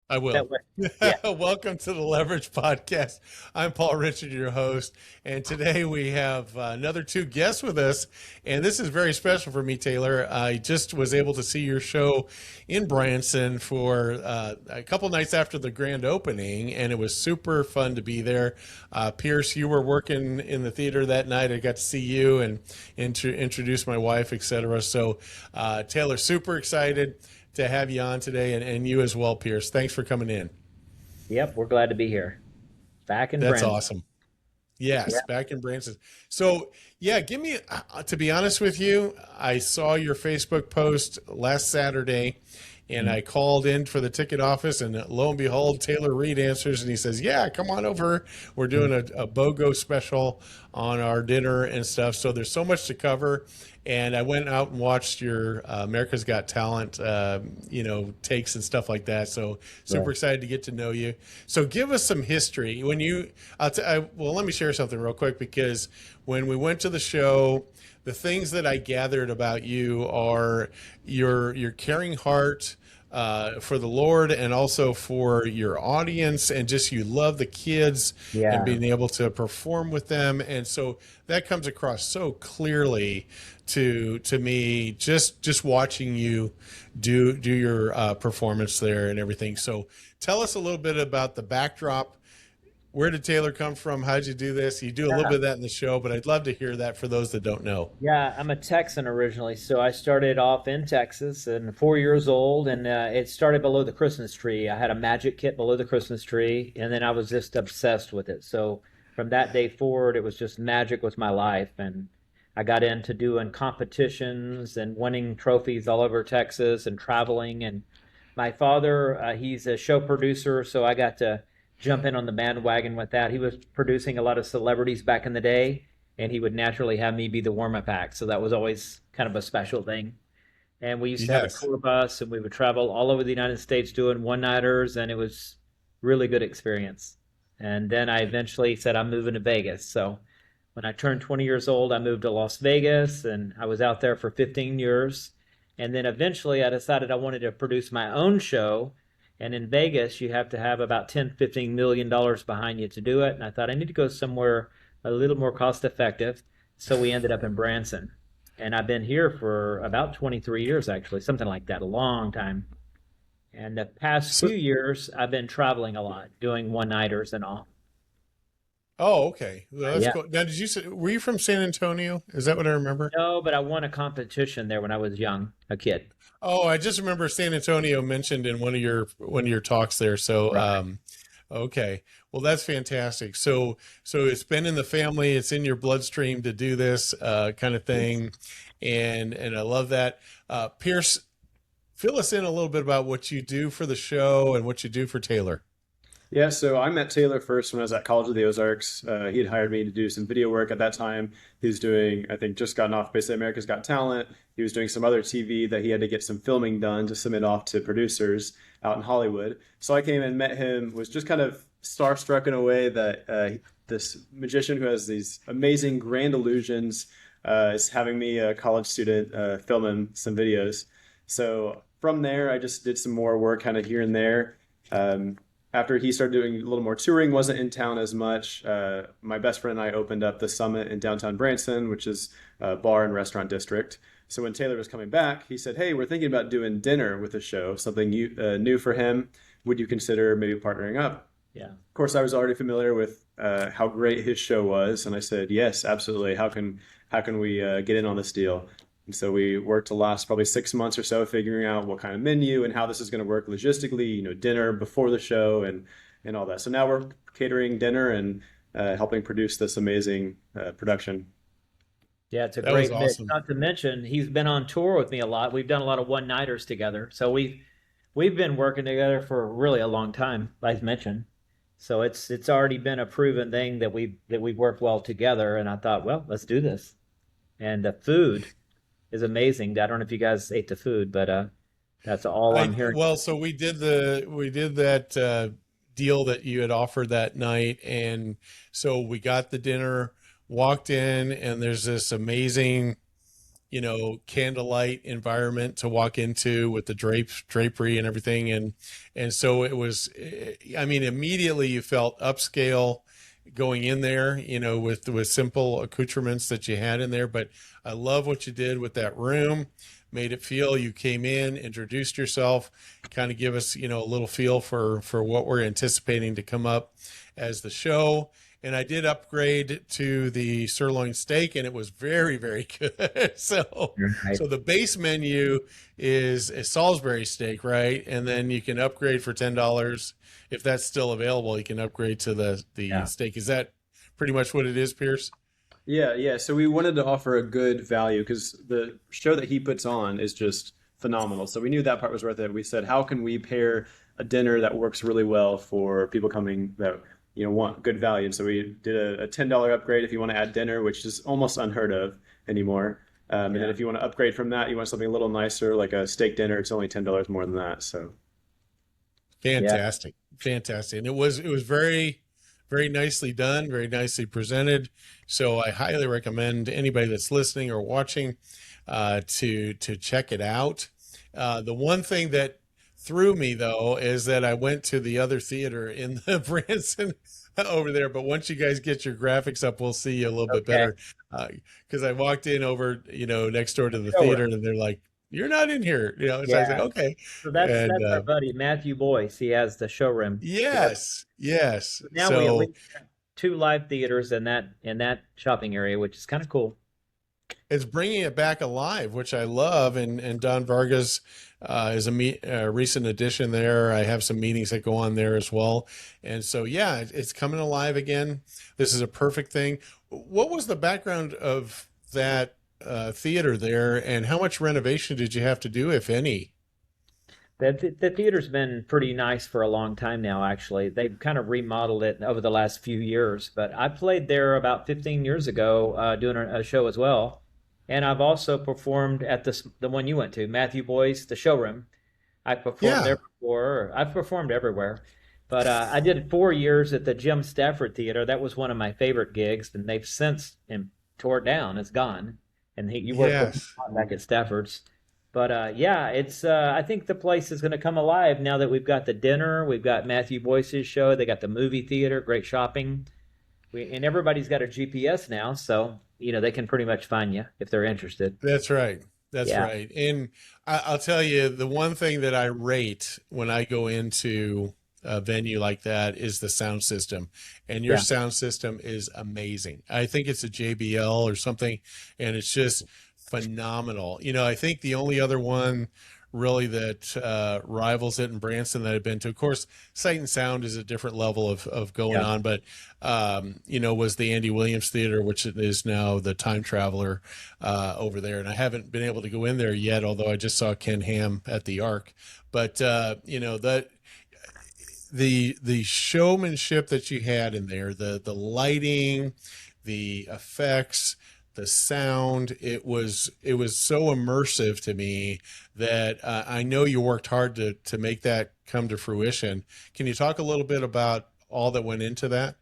I That will. way. Yeah. Welcome to the Leverage Podcast. I'm Paul Richard, your host, and today we have another two guests with us, and this is very special for me, Taylor. I just was able to see your show in Branson for a couple nights after the grand opening, and it was super fun to be there. Pierce, you were working in the theater that night. I got to see you and introduce my wife, etc. So, Taylor, super excited to have you on today, and you as well, Pierce. Thanks for coming in. Yep. We're glad to be here. Back in That's Branson. awesome. Yeah. Yes, back in Branson. So, yeah, give me, to be honest with you, I saw your Facebook post last Saturday and Mhm. I called in for the ticket office, and lo and behold, Taylor Reed answers and he says, "Yeah, come on over. We're doing a BOGO special on our dinner and stuff." So there's so much to cover. And I went out and watched your America's Got Talent, takes and stuff like that. So Yeah. super excited to get to know you. So give us some history. Well, let me share something real quick because when we went to the show, the things that I gathered about you are your caring heart for the Lord and also for your audience, and just you love the kids and Yeah. being able to perform with them, and so that comes across so clearly to me just watching you do your performance there and everything. So tell us a little bit about the backdrop. Where did Taylor come from? How'd you do this? You do a little bit Yeah. of that in the show, but I'd love to hear that for those that don't know. Yeah. I'm a Texan originally. So I started off in Texas and 4 years old. And it started below the Christmas tree. I had a magic kit below the Christmas tree. And then I was just obsessed with it. So from that day forward, it was just magic with my life. And I got into doing competitions and winning trophies all over Texas and traveling. And my father, he's a show producer. So I got to jump in on the bandwagon with that. He was producing a lot of celebrities back in the day, and he would naturally have me be the warm-up act. So that was always kind of a special thing. And we used to have a Yes. tour bus, and we would travel all over the United States doing one-nighters, and it was really good experience. And then I eventually said I'm moving to Vegas. So when I turned 20 years old, I moved to Las Vegas, and I was out there for 15 years. And then eventually I decided I wanted to produce my own show. And in Vegas, you have to have about 10, $15 million behind you to do it. And I thought I need to go somewhere a little more cost effective. So we ended up in Branson. And I've been here for about 23 years, actually, something like that, a long time. And the past So, few years, I've been traveling a lot, doing one-nighters and all. oh, okay. Well, that's Yeah. cool. Now, did you say, were you from San Antonio? Is that what I remember? No, but I won a competition there when I was young, a kid. Oh, I just remember San Antonio mentioned in one of your talks there. So, Right. okay. Well, that's fantastic. So it's been in the family, it's in your bloodstream to do this kind of thing, and I love that. Pierce, fill us in a little bit about what you do for the show and what you do for Taylor. Yeah, so I met Taylor first when I was at College of the Ozarks. He had hired me to do some video work at that time. He was doing, I think, just gotten off basically America's Got Talent. He was doing some other TV that he had to get some filming done to submit off to producers out in Hollywood. So I came and met him, was just kind of starstruck in a way that this magician who has these amazing grand illusions is having me, a college student, film him some videos. So from there, I just did some more work kind of here and there. After he started doing a little more touring, wasn't in town as much. My best friend and I opened up the Summit in downtown Branson, which is a bar and restaurant district. So when Taylor was coming back, he said, "Hey, we're thinking about doing dinner with the show, something new for him. Would you consider maybe partnering up?" Yeah. Of course, I was already familiar with how great his show was, and I said, "Yes, absolutely. How can we get in on this deal?" And so we worked the last probably 6 months or so figuring out what kind of menu and how this is going to work logistically, dinner before the show and all that. So now we're catering dinner and helping produce this amazing production. Yeah, it's a That was great mix. awesome. Not to mention, he's been on tour with me a lot. We've done a lot of one-nighters together. So we've been working together for really a long time, like mentioned. So it's already been a proven thing that we've worked well together. And I thought, well, let's do this. And the food is amazing. I don't know if you guys ate the food, but that's all I'm I hearing. well, so we did that deal that you had offered that night, and so we got the dinner, walked in, and there's this amazing candlelight environment to walk into with the drapery and everything. And so it was, I mean, immediately you felt upscale going in there, with simple accoutrements that you had in there. But I love what you did with that room, made it feel you came in, introduced yourself, kind of give us, a little feel for what we're anticipating to come up as the show. And I did upgrade to the sirloin steak, and it was very, very good. So, Right. so the base menu is a Salisbury steak, right? And then you can upgrade for $10 if that's still available. You can upgrade to the Yeah. steak. Is that pretty much what it is, Pierce? Yeah, yeah. So we wanted to offer a good value because the show that he puts on is just phenomenal. So we knew that part was worth it. We said, how can we pair a dinner that works really well for people coming that want good value? And so we did a $10 upgrade if you want to add dinner, which is almost unheard of anymore. And then Yeah. if you want to upgrade from that, you want something a little nicer, like a steak dinner, it's only $10 more than that. So Yeah. Fantastic, fantastic, and it was very, very nicely done, very nicely presented. So I highly recommend anybody that's listening or watching to check it out. The one thing that threw me though is that I went to the other theater in the Branson over there, but once you guys get your graphics up, we'll see you a little bit Okay. better. Because I walked in over, next door to the Showroom. theater, and they're like, "You're not in here," So I was like, Yeah. "Okay," So that's and our buddy Matthew Boyce. He has the showroom. So yes, yes. now we at So least have two live theaters in that shopping area, which is kind of cool. it's bringing it back alive, which I love. And Don Vargas is a recent addition there. I have some meetings that go on there as well. And so, yeah, it's coming alive again. This is a perfect thing. What was the background of that theater there, and how much renovation did you have to do, if any? The theater's been pretty nice for a long time now, actually. They've kind of remodeled it over the last few years, but I played there about 15 years ago, doing a show as well. And I've also performed at the one you went to, Matthew Boyce, the showroom. I've performed Yeah, there before. I've performed everywhere. But I did 4 years at the Jim Stafford Theater. That was one of my favorite gigs, and they've since tore it down. It's gone. And you worked with me yes. a lot back at Stafford's. But yeah, it's. I think the place is going to come alive now that we've got the dinner, we've got Matthew Boyce's show, they got the movie theater, great shopping. And everybody's got a GPS now, so they can pretty much find you if they're interested. That's right. That's Yeah, right. And I'll tell you, the one thing that I rate when I go into a venue like that is the sound system. And your yeah, sound system is amazing. I think it's a JBL or something, and it's just phenomenal. I think the only other one really that rivals it in Branson that I've been to, of course, Sight and Sound is a different level of going yeah. on, but was the Andy Williams Theater, which is now the Time Traveler over there. And I haven't been able to go in there yet, although I just saw Ken Ham at the Arc. But that the showmanship that you had in there, the lighting, the effects, the sound, it was so immersive to me that I know you worked hard to make that come to fruition. Can you talk a little bit about all that went into that?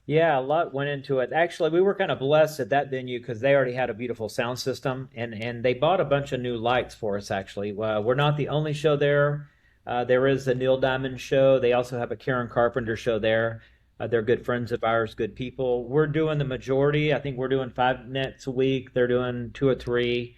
Yeah, a lot went into it. Actually, we were kind of blessed at that venue because they already had a beautiful sound system, and they bought a bunch of new lights for us. Actually, we're not the only show there. There is a Neil Diamond show. They also have a Karen Carpenter show there. They're good friends of ours, good people. We're doing the majority. I think we're doing 5 nights a week. They're doing two or three.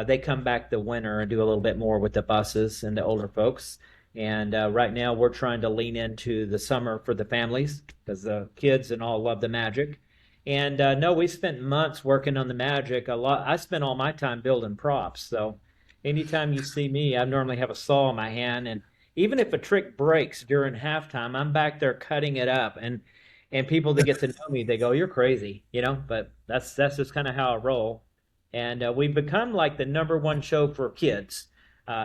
They come back the winter and do a little bit more with the buses and the older folks. And right now, we're trying to lean into the summer for the families because the kids and all love the magic. And no, we spent months working on the magic. A lot. I spent all my time building props. So anytime you see me, I normally have a saw in my hand, and even if a trick breaks during halftime, I'm back there cutting it up. And people that get to know me, they go, "You're crazy." But that's just kind of how I roll. And we've become like the number one show for kids.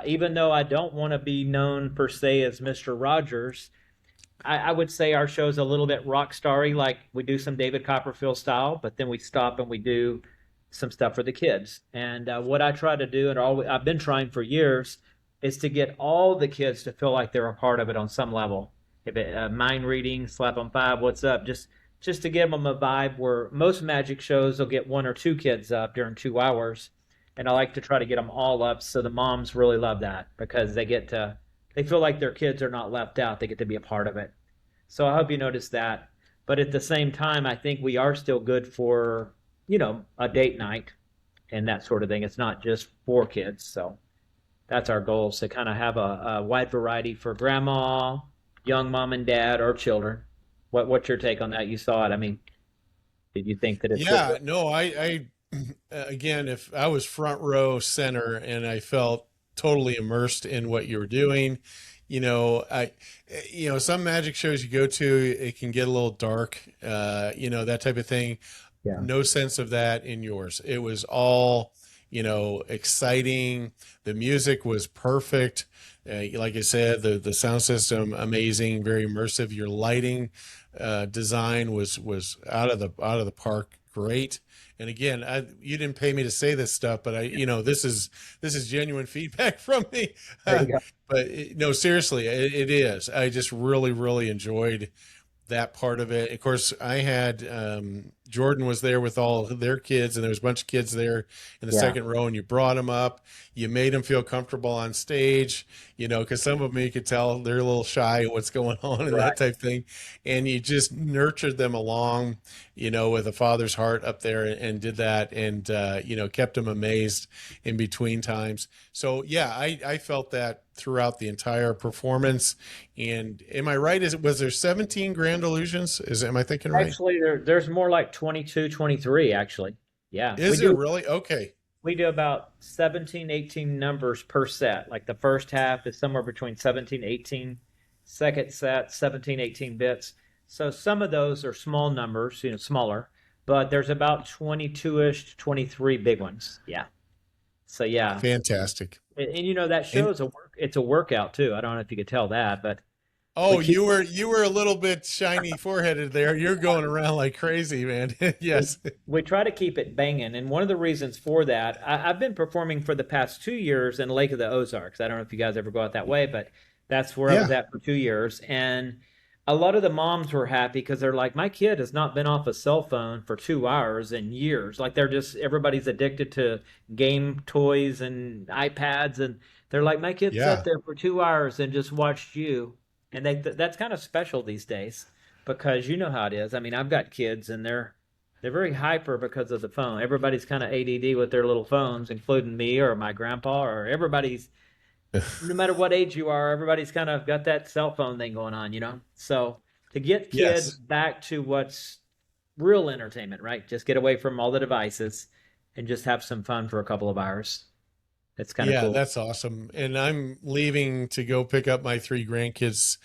Even though I don't want to be known per se as Mr. Rogers, I would say our show's a little bit rock starry, like we do some David Copperfield style, but then we stop and we do some stuff for the kids. And what I try to do, and I've been trying for years, is to get all the kids to feel like they're a part of it on some level. If it mind reading, slap on five, what's up? Just to give them a vibe where most magic shows will get one or two kids up during 2 hours, and I like to try to get them all up. So the moms really love that because they feel like their kids are not left out. They get to be a part of it. So I hope you notice that. But at the same time, I think we are still good for, a date night and that sort of thing. It's not just for kids. So that's our goal, is to kind of have a wide variety for grandma, young mom and dad, or children. What's your take on that? You saw it. I mean, did you think that it's Yeah, no, I again, if I was front row center and I felt totally immersed in what you were doing, some magic shows you go to, it can get a little dark, that type of thing. Yeah. No sense of that in yours. It was all, exciting. The music was perfect. Like I said, the sound system amazing, very immersive. Your lighting design was out of the park, great. And again, you didn't pay me to say this stuff, but this is genuine feedback from me. There you go. But no, seriously, it is. I just really, really enjoyed that part of it. Of course, I had Jordan was there with all their kids, and there was a bunch of kids there in the Yeah. second row, and you brought them up. You made them feel comfortable on stage, because some of them you could tell they're a little shy of what's going on and Right. that type of thing. And you just nurtured them along, with a father's heart up there, and did that, and kept them amazed in between times. So yeah, I felt that throughout the entire performance. And am I right? Was there 17 grand illusions? Am I thinking right? Actually, there's more like 22, 23, actually. Yeah. Is there really? Okay. We do about 17, 18 numbers per set. Like the first half is somewhere between 17, 18. Second set, 17, 18 bits. So some of those are small numbers, smaller, but there's about 22-ish to 23 big ones. Yeah. So yeah. Fantastic. And that show And is it's a workout too. I don't know if you could tell that, but we oh, keep you were a little bit shiny foreheaded there. You're going around like crazy, man. we, Yes. we try to keep it banging. And one of the reasons for that, I've been performing for the past 2 years in Lake of the Ozarks. I don't know if you guys ever go out that way, but that's where I was Yeah. at for 2 years. And a lot of the moms were happy because they're like, my kid has not been off a cell phone for 2 hours in years. Like everybody's addicted to game toys and iPads. And they're like, my kid sat Yeah. there for 2 hours and just watched you. And that's kind of special these days because you know how it is. I mean, I've got kids and they're very hyper because of the phone. Everybody's kind of ADD with their little phones, including me or my grandpa or everybody's, no matter what age you are, everybody's kind of got that cell phone thing going on. So to get kids Yes. back to what's real entertainment, right? Just get away from all the devices and just have some fun for a couple of hours. That's kind of Yeah, cool. that's awesome. And I'm leaving to go pick up my three grandkids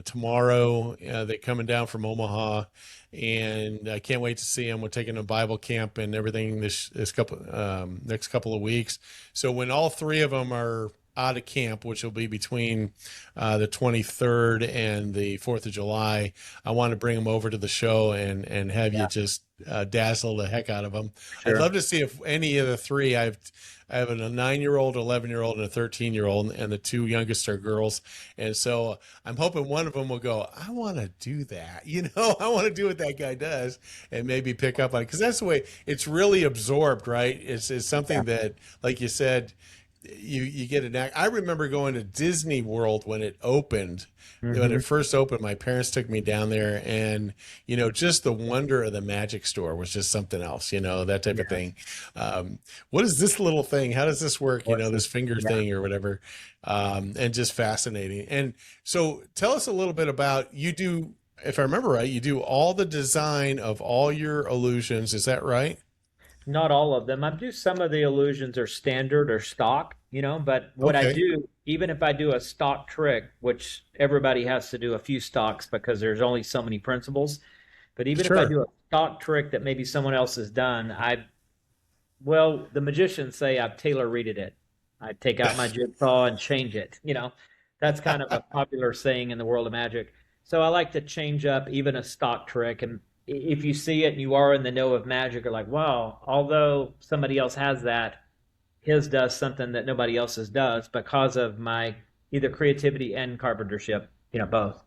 tomorrow. They're coming down from Omaha, and I can't wait to see them. We're taking a Bible camp and everything this couple next couple of weeks. So when all three of them are out of camp, which will be between the 23rd and the 4th of July, I want to bring them over to the show and have you Yeah, just dazzle the heck out of them. I'd sure. love to see if any of the three. I have a 9-year-old, 11-year-old, and a 13-year-old, and the two youngest are girls. And so I'm hoping one of them will go, I want to do that. I want to do what that guy does and maybe pick up on it. Because that's the way it's really absorbed, right? It's Yeah. something that, like you said, you get an act. I remember going to Disney World when it opened. When Hmm. it first opened, my parents took me down there, and just the wonder of the magic store was just something else. That type of Yeah. thing. What is this little thing? How does this work? What's This this? finger Yeah. thing or whatever, and just fascinating. And so, tell us a little bit about you do. If I remember right, you do all the design of all your illusions. Is that right? Not all of them. I do some of the illusions are standard or stock, but what I Okay, do, even if I do a stock trick, which everybody has to do a few stocks because there's only so many principles, but even if I sure. do a stock trick that maybe someone else has done, the magicians say I've tailor-readed it. I take out my jigsaw and change it. That's kind of a popular saying in the world of magic. So I like to change up even a stock trick. And if you see it and you are in the know of magic, you're like, wow, although somebody else has that, his does something that nobody else's does because of my either creativity and carpentership, both.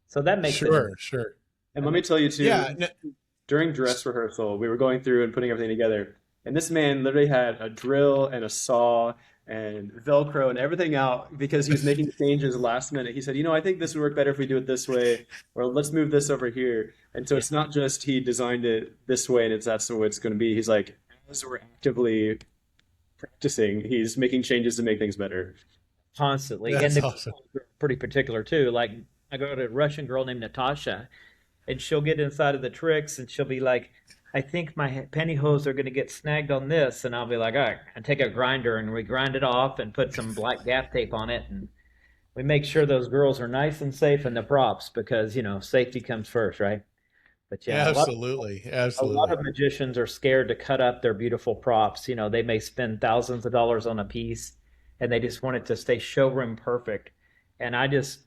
So that makes it Sure, sure. And let me tell you Yeah, too, during dress rehearsal, we were going through and putting everything together. And this man literally had a drill and a saw and Velcro and everything out because he was making changes last minute. He said, I think this would work better if we do it this way, or let's move this over here. And so Yeah, it's not just he designed it this way and that's the way it's going to be. He's like, as we're actively practicing, he's making changes to make things better. constantly. And That's the awesome. girls are pretty particular too. Like I go to a Russian girl named Natasha, and she'll get inside of the tricks, and she'll be like, "I think my pantyhose are going to get snagged on this," and I'll be like, "All right," and take a grinder and we grind it off and put some black gaff tape on it, and we make sure those girls are nice and safe in the props because safety comes first, right? But yeah, Absolutely. a lot Absolutely. of magicians are scared to cut up their beautiful props. They may spend thousands of dollars on a piece and they just want it to stay showroom perfect. And I just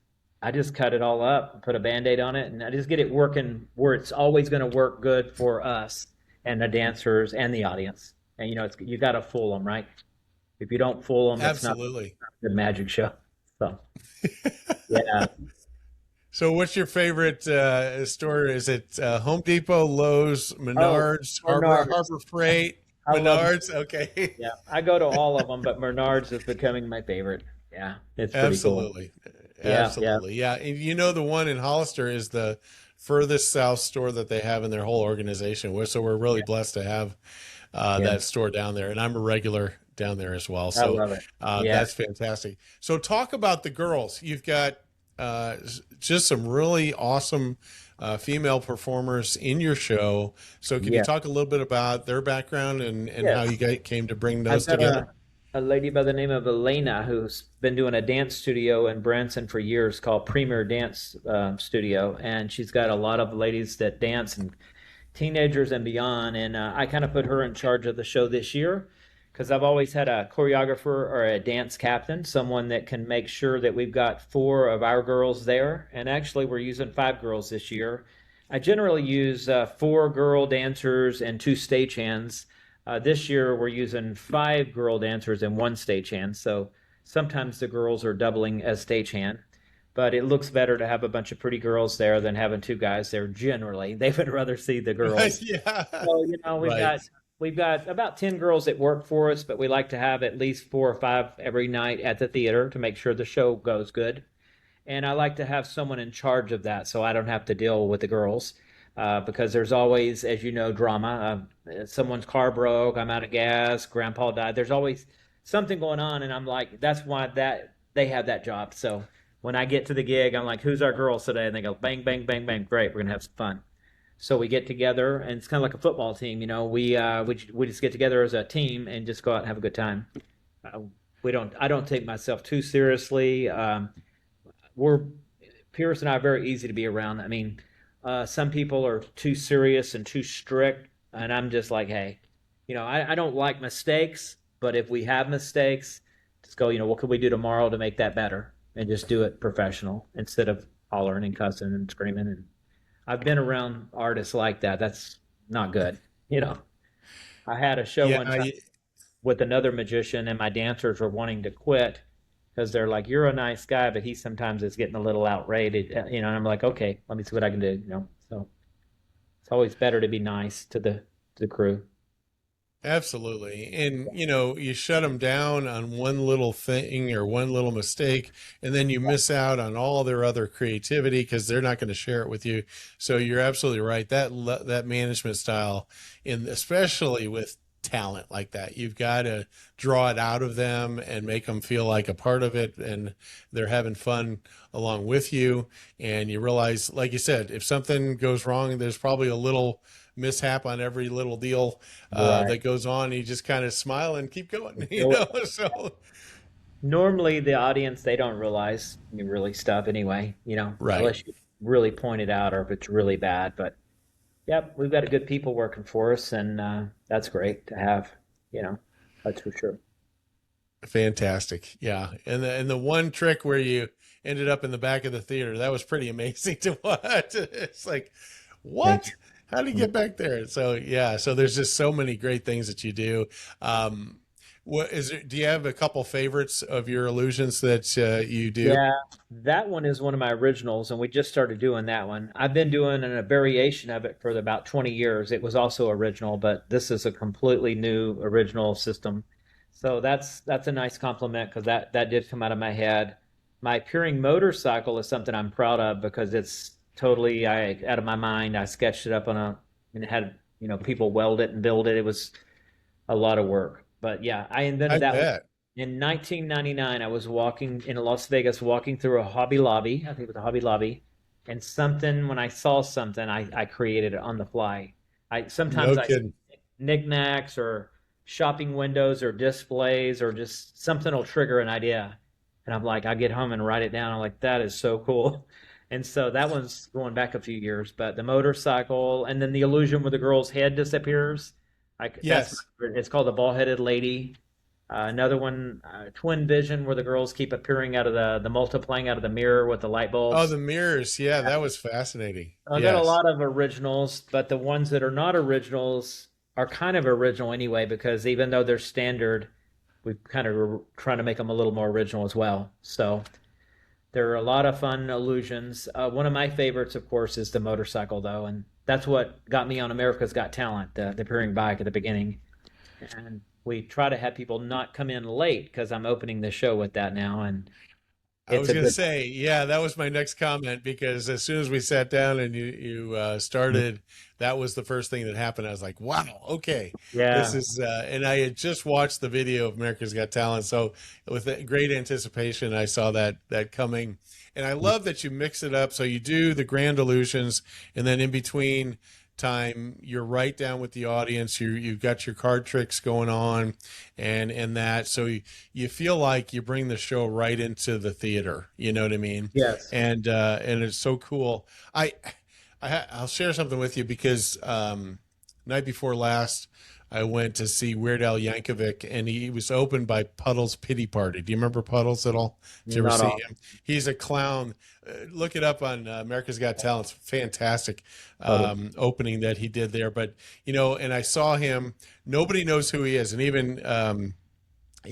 cut it all up, put a band-aid on it, and I just get it working where it's always going to work good for us and the dancers and the audience. And you got to fool them, right? If you don't fool them, it's not Absolutely. the magic show. So, yeah. So what's your favorite store? Is it Home Depot, Lowe's, Oh, Menards, Bernard's. Harbor Freight, I love Menards? Okay. Yeah, I go to all of them, but Bernard's is becoming my favorite. Yeah, it's pretty cool. Absolutely. Yeah, yeah, Absolutely. Yeah. And the one in Hollister is the furthest south store that they have in their whole organization. So we're really blessed to have yeah. that store down there. And I'm a regular down there as well. I So love it. Yeah, that's fantastic. So talk about the girls. You've got just some really awesome female performers in your show. So can you yeah, talk a little bit about their background and how you yes. guys came to bring I've those got together? a lady by the name of Elena who's been doing a dance studio in Branson for years called Premier Dance Studio, and she's got a lot of ladies that dance and teenagers and beyond. And I kind of put her in charge of the show this year because I've always had a choreographer or a dance captain, someone that can make sure that we've got four of our girls there. And actually, we're using five girls this year. I generally use four girl dancers and two stagehands. This year, we're using five girl dancers and one stagehand. So sometimes the girls are doubling as stagehand, but it looks better to have a bunch of pretty girls there than having two guys there. Generally, they would rather see the girls. Yeah. So we've Right. got about 10 girls that work for us, but we like to have at least 4 or 5 every night at the theater to make sure the show goes good. And I like to have someone in charge of that so I don't have to deal with the girls. Because there's always, as you know, drama. Someone's car broke, I'm out of gas, grandpa died. There's always something going on, and I'm like, that's why that they have that job. So when I get to the gig, I'm like, who's our girls today? And they go, bang, bang, bang, bang. Great, we're gonna have some fun. So we get together, and it's kind of like a football team. We just get together as a team and just go out and have a good time. Uh, we don't. I don't take myself too seriously. We're Pierce and I are very easy to be around. I mean, some people are too serious and too strict, and I'm just like, hey, I don't like mistakes, but if we have mistakes, just go, what can we do tomorrow to make that better, and just do it professional instead of hollering and cussing and screaming. And I've been around artists like that. That's not good. You know, I had a show Yeah. one time with another magician, and my dancers were wanting to quit because they're like, "You're a nice guy, but he sometimes is getting a little outrageous." And I'm like, "Okay, let me see what I can do." So it's always better to be nice to the crew. Absolutely. And, you shut them down on one little thing or one little mistake, and then you miss out on all their other creativity because they're not going to share it with you. So you're absolutely right. That management style, especially with talent like that, you've got to draw it out of them and make them feel like a part of it, and they're having fun along with you. And you realize, like you said, if something goes wrong, there's probably a little mishap on every little deal Right. that goes on. You just kind of smile and keep going, Do it. So Normally, the audience they don't realize you really stuff anyway. right. Unless you really point it out or if it's really bad. But yep, we've got a good people working for us, and that's great to have. You know, that's for sure. Fantastic. Yeah. And the one trick where you ended up in the back of the theater, that was pretty amazing to watch. It's like, Thank what? How do you get back there? So yeah, so there's just so many great things that you do. Um, What is it? Do you have a couple favorites of your illusions that you do? Yeah, that one is one of my originals, and we just started doing that one. I've been doing a variation of it for about 20 years. It was also original, but this is a completely new original system. So that's a nice compliment because that did come out of my head. My Peering motorcycle is something I'm proud of because it's totally out of my mind. I sketched it up on a and it had people weld it and build it. It was a lot of work. But yeah, I I invented that one bet. in 1999. I was walking in Las Vegas, walking through a Hobby Lobby. I think it was a Hobby Lobby, and when I saw something, I created it on the fly. No I kidding. knickknacks or shopping windows or displays or just something will trigger an idea, and I'm like, I get home and write it down. I'm like, that is so cool. And so that one's going back a few years, but the motorcycle and then the illusion where the girl's head disappears. Yes. It's called the ball-headed lady. Another one, twin vision, where the girls keep appearing out of the multiplying out of the mirror with the light Oh, bulbs. the mirrors. Yeah, that was fascinating. I got a Yes. lot of originals, but the ones that are not originals are kind of original anyway, because even though they're standard, we kind of trying to make them a little more original as well. So there are a lot of fun illusions. One of my favorites, of course, is the motorcycle, though, and that's what got me on America's Got Talent, the appearing bike at the beginning. And we try to have people not come in late because I'm opening the show with that now, and I it's was a going to good. say, yeah, that was my next comment because as soon as we sat down and you started, that was the first thing that happened. I was like, wow, okay, this Yeah, is, and I had just watched the video of America's Got Talent, so with great anticipation, I saw that coming, and I love that you mix it up. So you do the grand illusions, and then in between time, you're right down with the audience. You've got your card tricks going on, and that so you feel like you bring the show right into the theater. You know what I mean? yes. And it's so cool. I'll share something with you because night before last, I went to see Weird Al Yankovic, and he was opened by Puddle's Pity Party. Do you remember Puddles at all? Did you ever Not see all. him? He's a clown. Look it up on America's Got Talent. It's fantastic Totally. opening that he did there. But and I saw him. Nobody knows who he is, and even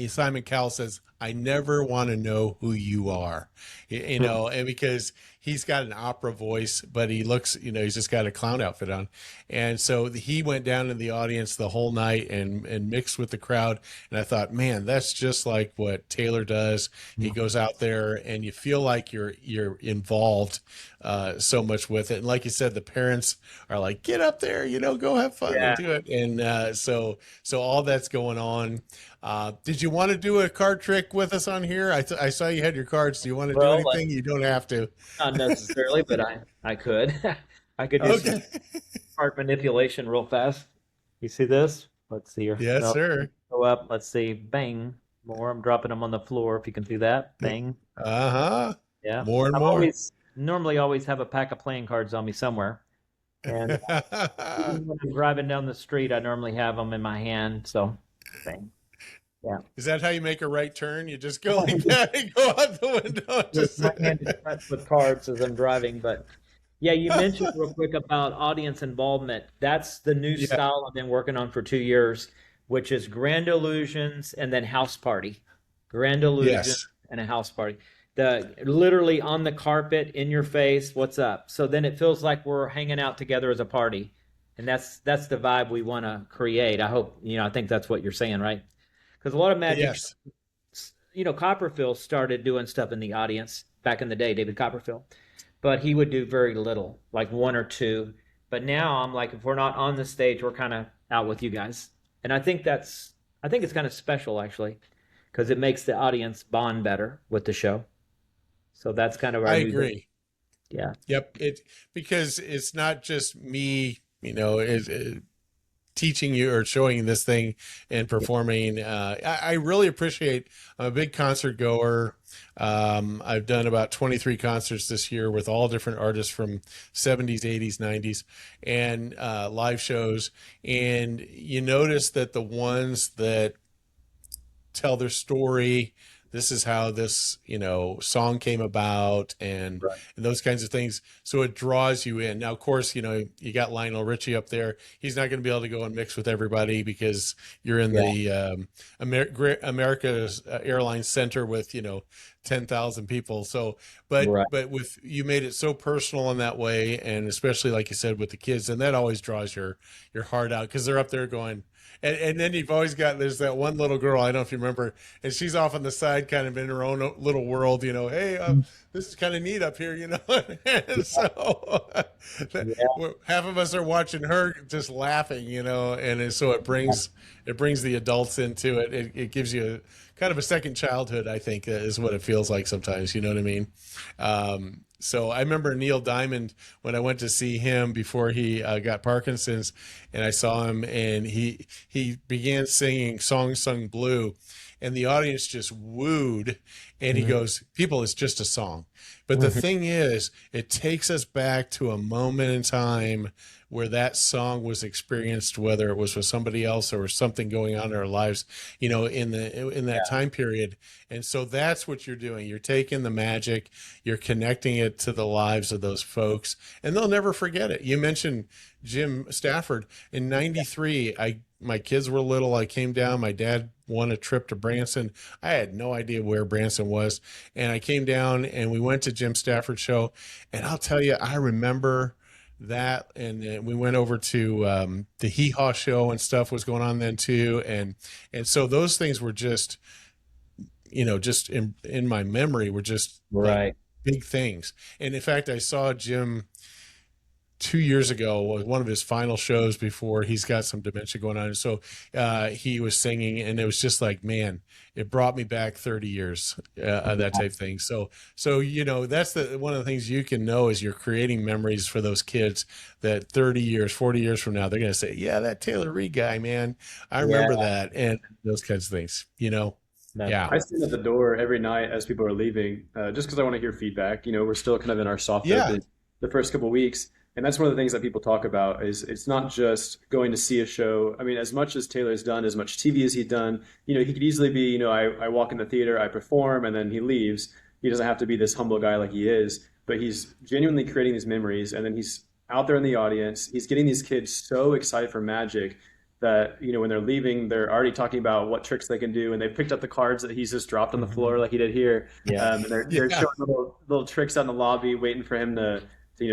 Simon Cowell says, I never want to know who you are, and because he's got an opera voice, but he looks, he's just got a clown outfit on. And so he went down in the audience the whole night and mixed with the crowd. And I thought, man, that's just like what Taylor does. He goes out there and you feel like you're involved so much with it. And like you said, the parents are like, get up there, go have fun and Yeah. do it. And so all that's going on. Did you want to do a card trick with us on here? I saw you had your cards. Do you want to do Well, like, anything? You don't have to. not necessarily, but I could. I could do some Okay. card manipulation real fast. You see this? Let's see here. Yes, No, sir. go up. Let's see. Bang. More. I'm dropping them on the floor. If you can see that. Bang. Uh-huh. Yeah. More and I'm more. always normally always have a pack of playing cards on me somewhere. And even when I'm driving down the street, I normally have them in my hand. So, bang. Yeah. Is that how you make a right turn? You just go like that and go out the window. And just My hand is clenched with cards as I'm driving. But yeah, you mentioned real quick about audience involvement. That's the new yeah, style I've been working on for 2 years, which is grand illusions and then house party. Grand illusion yes, and a house party. The literally on the carpet in your face, what's up? So then it feels like we're hanging out together as a party. And that's the vibe we want to create. I hope, I think that's what you're saying, right? Because a lot of magic, yes, Copperfield started doing stuff in the audience back in the day, David Copperfield, but he would do very little, like one or two. But now I'm like, if we're not on the stage, we're kind of out with you guys. And I think it's kind of special actually, because it makes the audience bond better with the show. So that's kind of I our new thing. agree. Yeah. Yep. Because it's not just me, teaching you or showing you this thing and Yeah. performing. I really appreciate. I'm a big concert goer. I've done about 23 concerts this year with all different artists from 70s, 80s, 90s, and live shows. And you notice that the ones that tell their story, this is how this, song came about, Right. and those kinds of things. So it draws you in. Now, of course, you got Lionel Richie up there. He's not going to be able to go and mix with everybody because you're in Yeah. the America's Airlines Center with, 10,000 people. So, Right. but with you made it so personal in that way, and especially like you said with the kids, and that always draws your heart out because they're up there going. And then you've always got there's that one little girl, I don't know if you remember, and she's off on the side, kind of in her own little world, hey, this is kind of neat up here, and so Yeah. half of us are watching her just laughing, so it brings the adults into it. It gives you kind of a second childhood, I think, is what it feels like sometimes. You know what I mean? So I remember Neil Diamond when I went to see him before he got Parkinson's, and I saw him, and he began singing "Song Sung Blue," and the audience just wooed. And he goes, "People, it's just a song." But the thing is, it takes us back to a moment in time where that song was experienced, whether it was with somebody else or something going on in our lives, in that time period. And so that's what you're doing. You're taking the magic, you're connecting it to the lives of those folks, and they'll never forget it. You mentioned Jim Stafford in '93. My kids were little. I came down. My dad won a trip to Branson. I had no idea where Branson was, and I came down and we went to Jim Stafford's show. And I'll tell you, I remember that, and then we went over to the Hee Haw show and stuff was going on then too, and so those things were just just in my memory were just like Right. big things. And in fact, I saw Jim 2 years ago was one of his final shows before he's got some dementia going on. And so he was singing, and it was just like, man, it brought me back 30 years, that type of thing. So that's one of the things you can know is you're creating memories for those kids that 30 years, 40 years from now, they're going to say, yeah, that Taylor Reed guy, man, I Yeah. remember that. And those kinds of things. That's Yeah. I cool. stand at the door every night as people are leaving, just because I want to hear feedback. We're still kind of in our soft Yeah. open the first couple of weeks, and that's one of the things that people talk about is it's not just going to see a show. I mean, as much as Taylor's done, as much TV as he's done, he could easily be, I walk in the theater, I perform, and then he leaves. He doesn't have to be this humble guy like he is, but he's genuinely creating these memories, and then he's out there in the audience. He's getting these kids so excited for magic that when they're leaving, they're already talking about what tricks they can do, and they've picked up the cards that he's just dropped on the floor like he did here. Yeah. And they're Yeah. showing little tricks out in the lobby, waiting for him to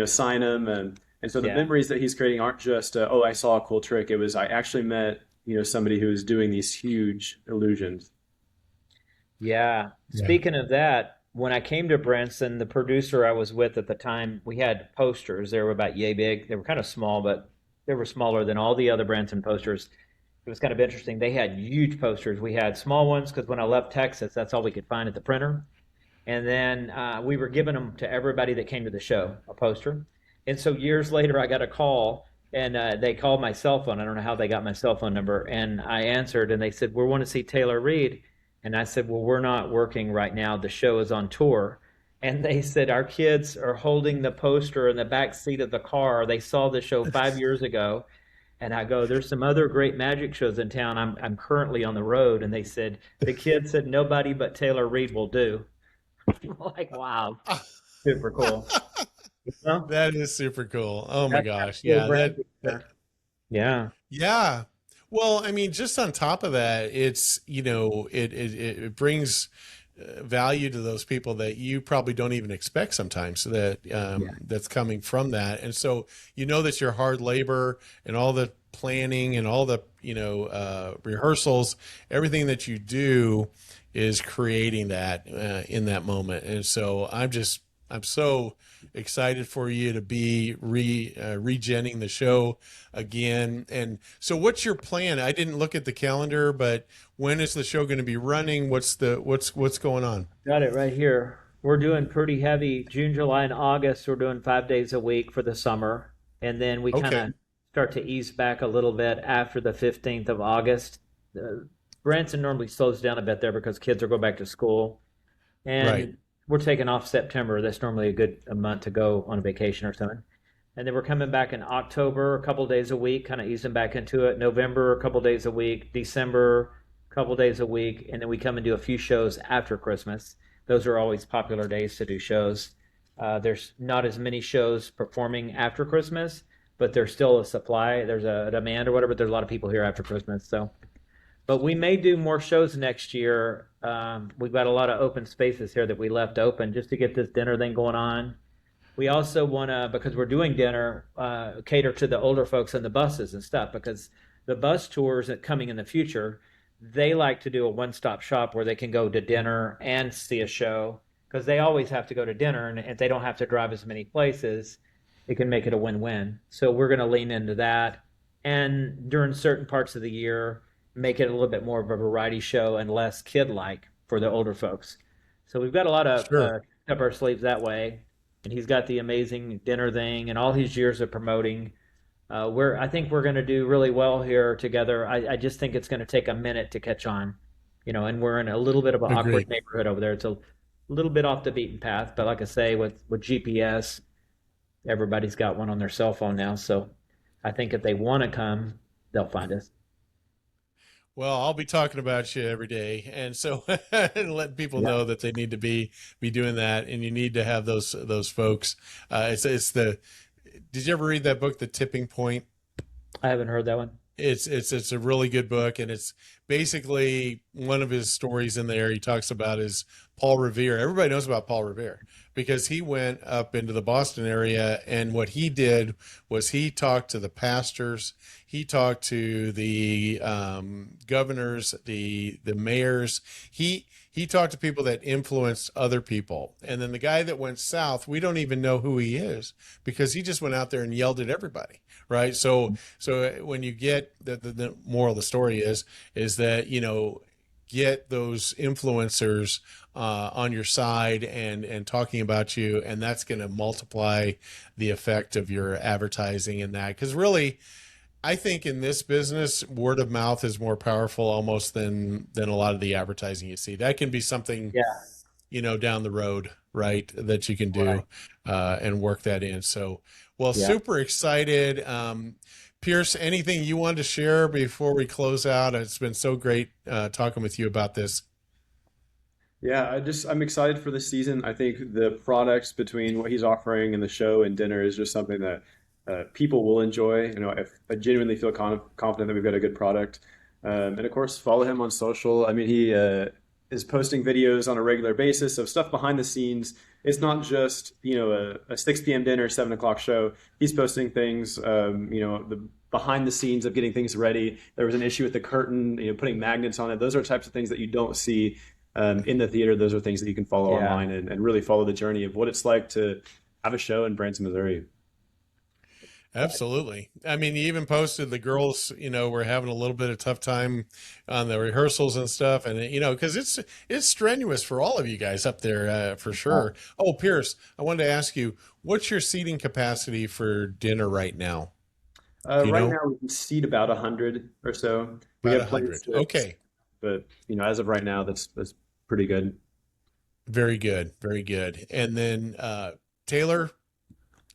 sign them, and so the Yeah. memories that he's creating aren't just oh, I saw a cool trick. It was I actually met somebody who was doing these huge illusions. Yeah. Yeah. Speaking of that, when I came to Branson, the producer I was with at the time, we had posters. They were about yay big. They were kind of small, but they were smaller than all the other Branson posters. It was kind of interesting. They had huge posters. We had small ones because when I left Texas, that's all we could find at the printer. And then we were giving them to everybody that came to the show, a poster. And so years later, I got a call, and they called my cell phone. I don't know how they got my cell phone number. And I answered, and they said, "We want to see Taylor Reed." And I said, "Well, we're not working right now. The show is on tour." And they said, "Our kids are holding the poster in the back seat of the car. They saw the show 5 years ago." And I go, "There's some other great magic shows in town. I'm currently on the road." And they said, the kids said, "Nobody but Taylor Reed will do." Like, wow, super cool. That is super cool. Oh my That's gosh. cool Yeah. brand. That Yeah. Yeah. Well, I mean, just on top of that, it's, it brings value to those people that you probably don't even expect sometimes that that's coming from that. And so, that your hard labor and all the planning and all the, rehearsals, everything that you do is creating that in that moment. And so I'm so excited for you to be regenning the show again. And so what's your plan? I didn't look at the calendar, but when is the show going to be running? What's going on? Got it right here. We're doing pretty heavy June, July, and August. We're doing 5 days a week for the summer. And then we kind Okay. of start to ease back a little bit after the 15th of August. Branson normally slows down a bit there because kids are going back to school. And Right. we're taking off September. That's normally a month to go on a vacation or something. And then we're coming back in October, a couple days a week, kind of easing back into it. November, a couple days a week. December, a couple days a week, and then we come and do a few shows after Christmas. Those are always popular days to do shows. There's not as many shows performing after Christmas, but there's still a supply. There's a demand or whatever. There's a lot of people here after Christmas, so. But we may do more shows next year. We've got a lot of open spaces here that we left open just to get this dinner thing going on. We also want to, because we're doing dinner, cater to the older folks on the buses and stuff, because the bus tours that coming in the future, they like to do a one-stop shop where they can go to dinner and see a show, because they always have to go to dinner, and if they don't have to drive as many places, it can make it a win-win. So we're going to lean into that, and during certain parts of the year, make it a little bit more of a variety show and less kid-like for the older folks. So we've got a lot of Sure. up our sleeves that way. And he's got the amazing dinner thing and all his years of promoting. I think we're going to do really well here together. I just think it's going to take a minute to catch on, and we're in a little bit of an awkward Agree. neighborhood over there. It's a little bit off the beaten path, but like I say, with GPS, everybody's got one on their cell phone now. So I think if they want to come, they'll find us. Well, I'll be talking about you every day, and so and letting people Yeah, know that they need to be doing that, and you need to have those folks. It's the. Did you ever read that book, The Tipping Point? I haven't heard that one. It's a really good book, and it's basically one of his stories in there. He talks about is Paul Revere. Everybody knows about Paul Revere because he went up into the Boston area, and what he did was he talked to the pastors, he talked to the governors, the mayors. He talked to people that influenced other people, and then the guy that went south, we don't even know who he is because he just went out there and yelled at everybody, right? So when you get the moral of the story is that get those influencers on your side and talking about you, and that's going to multiply the effect of your advertising in that. Because really, I think in this business, word of mouth is more powerful almost than a lot of the advertising you see. That can be something Yeah, down the road, right, that you can right. do and work that in. So, well, Yeah. super excited. Pierce, anything you wanted to share before we close out? It's been so great talking with you about this. Yeah, I'm excited for this season. I think the products between what he's offering and the show and dinner is just something that people will enjoy. If I genuinely feel confident that we've got a good product, and of course, follow him on social. I mean, he is posting videos on a regular basis of stuff behind the scenes. It's not just a 6 p.m. dinner, 7 o'clock show. He's posting things, the behind the scenes of getting things ready. There was an issue with the curtain, putting magnets on it. Those are types of things that you don't see in the theater. Those are things that you can follow Yeah. online and really follow the journey of what it's like to have a show in Branson, Missouri. Absolutely. I mean, you even posted the girls, were having a little bit of tough time on the rehearsals and stuff. And, because it's strenuous for all of you guys up there for sure. Oh, Pierce, I wanted to ask you, what's your seating capacity for dinner right now? Do you Right know? now, we can seat about 100 or so. We About have plans 100. to, Okay. but as of right now, that's pretty good. Very good. Very good. And then, Taylor,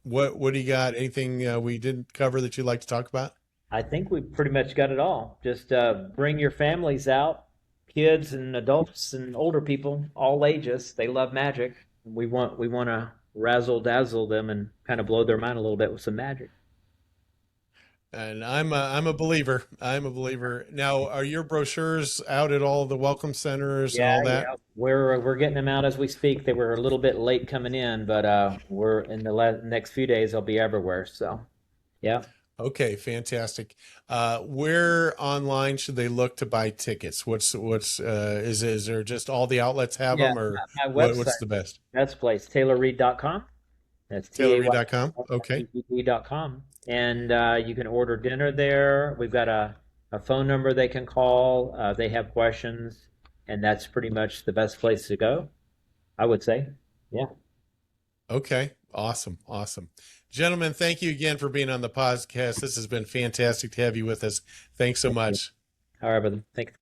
what do you got? Anything we didn't cover that you'd like to talk about? I think we pretty much got it all. Just bring your families out, kids and adults and older people, all ages. They love magic. We want to razzle dazzle them and kind of blow their mind a little bit with some magic. And I'm a believer. I'm a believer. Now, are your brochures out at all the welcome centers and Yeah, all that? yeah. We're getting them out as we speak. They were a little bit late coming in, but we're in the next few days. They'll be everywhere. So yeah. Okay, fantastic. Where online should they look to buy tickets? Is there just all the outlets have Yeah, them, or my what's website, the best? best place, taylorreed.com. That's TaylorReed.com. Okay. TAYLORREED.com. And you can order dinner there. We've got a phone number they can call. They have questions, and that's pretty much the best place to go, I would say. Yeah. Okay. Awesome. Awesome. Gentlemen, thank you again for being on the podcast. This has been fantastic to have you with us. Thanks so much. All right, brother. Thanks.